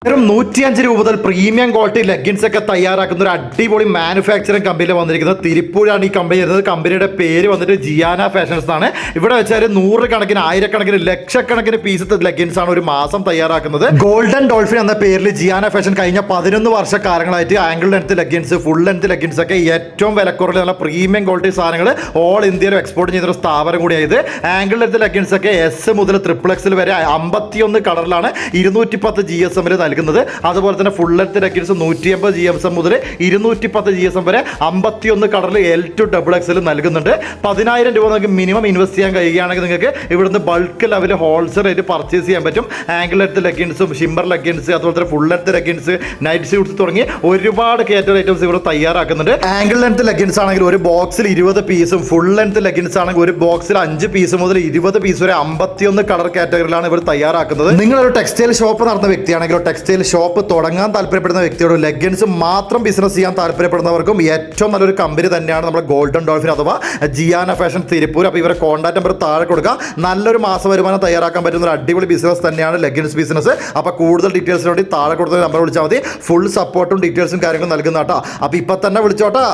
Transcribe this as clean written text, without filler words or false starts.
വെറും 105 രൂപ മുതൽ പ്രീമിയം ക്വാളിറ്റി ലെഗിൻസ് ഒക്കെ തയ്യാറാക്കുന്ന ഒരു അടിപൊളി മാനുഫാക്ചറിംഗ് കമ്പനിയിൽ വന്നിരിക്കുന്നത്. തിരുപ്പൂരാണ് ഈ കമ്പനി വരുന്നത്. കമ്പനിയുടെ പേര് വന്നിട്ട് ജിയാന ഫാഷൻസ് ആണ്. ഇവിടെ വെച്ചാൽ 100 കണക്കിന് 1000 ലക്ഷക്കണക്കിന് പീസ് ലെഗിൻസ് ആണ് ഒരു മാസം തയ്യാറാക്കുന്നത്. ഗോൾഡൻ ഡോൾഫിൻ എന്ന പേരിൽ ജിയാന ഫാഷൻ കഴിഞ്ഞ 11 വർഷക്കാലങ്ങളായിട്ട് ankle length leggings, full length leggings ഒക്കെ ഏറ്റവും വിലക്കുറവിൽ നല്ല പ്രീമിയം ക്വാളിറ്റി സാധനങ്ങൾ ഓൾ ഇന്ത്യയിൽ എക്സ്പോർട്ട് ചെയ്യുന്ന ഒരു സ്ഥാപനം കൂടിയായത്. ആംഗിൾ ലെങ്ത് ലെഗിൻസ് ഒക്കെ S മുതൽ XXL വരെ 51 കളറിലാണ് 210 GSM നൽകുന്നത്. അതുപോലെ തന്നെ ഫുൾ ലെങ്ത് ലെഗിൻസ് 180 GSM മുതൽ 210 GSM വരെ 51 കളറിൽ L2 XXL നൽകുന്നുണ്ട്. 10,000 രൂപ നിങ്ങൾക്ക് മിനിമം ഇൻവെസ്റ്റ് ചെയ്യാൻ കഴിയുകയാണെങ്കിൽ നിങ്ങൾക്ക് ഇവിടുന്ന് ബൾക്ക് ലെവൽ ഹോൾസെയിൽ ആയിട്ട് പർച്ചേസ് ചെയ്യാൻ പറ്റും. ആംഗിൾ ലെങ്ത് ലെഗിൻസും ഷിമ്മർ ലെഗിൻസ്, അതുപോലെ തന്നെ full length leggings, night suits തുടങ്ങി ഒരുപാട് കേറ്റഡ് ഐറ്റംസ് ഇവിടെ തയ്യാറാക്കുന്നുണ്ട്. ആംഗിൾ ലെങ്ത് ലെഗിൻസ് ആണെങ്കിൽ ഒരു ബോക്സിൽ 20 പീസും, ഫുൾ ലെങ്ത് ലെഗിൻസ് ആണെങ്കിൽ ഒരു ബോക്സിൽ 5 പീസ് മുതൽ 20 പീസ് വരെ 51 കളർ കാറ്റഗറിയിലാണ് ഇവർ തയ്യാറാക്കുന്നത്. നിങ്ങളൊരു ടെക്സ്റ്റൈൽ ഷോപ്പ് നടത്തുന്ന വ്യക്തിയാണെങ്കിലോ ടെക്സ്റ്റൈൽ ഷോപ്പ് തുടങ്ങാൻ താല്പര്യപ്പെടുന്ന വ്യക്തിയോട് ലെഗിൻസ് മാത്രം ബിസിനസ് ചെയ്യാൻ താല്പര്യപ്പെടുന്നവർക്കും ഏറ്റവും നല്ലൊരു കമ്പനി തന്നെയാണ് നമ്മുടെ ഗോൾഡൻ ഡോൾഫിൻ അഥവാ ജിയാന ഫാഷൻ തിരുപ്പൂർ. അപ്പോൾ ഇവരെ കോൺടാക്ട് നമ്പർ താഴെ കൊടുക്കുക. നല്ലൊരു മാസ വരുമാനം തയ്യാറാക്കാൻ പറ്റുന്ന ഒരു അടിപൊളി ബിസിനസ് തന്നെയാണ് ലെഗിൻസ് ബിസിനസ്. അപ്പോൾ കൂടുതൽ ഡീറ്റെയിൽസിന് വേണ്ടി താഴെ കൊടുത്ത നമ്പർ വിളിച്ചാൽ മതി. ഫുൾ സപ്പോർട്ടും ഡീറ്റെയിൽസും കാര്യങ്ങളും നൽകുന്ന കേട്ടോ. അപ്പോൾ ഇപ്പം തന്നെ വിളിച്ചോട്ടാ.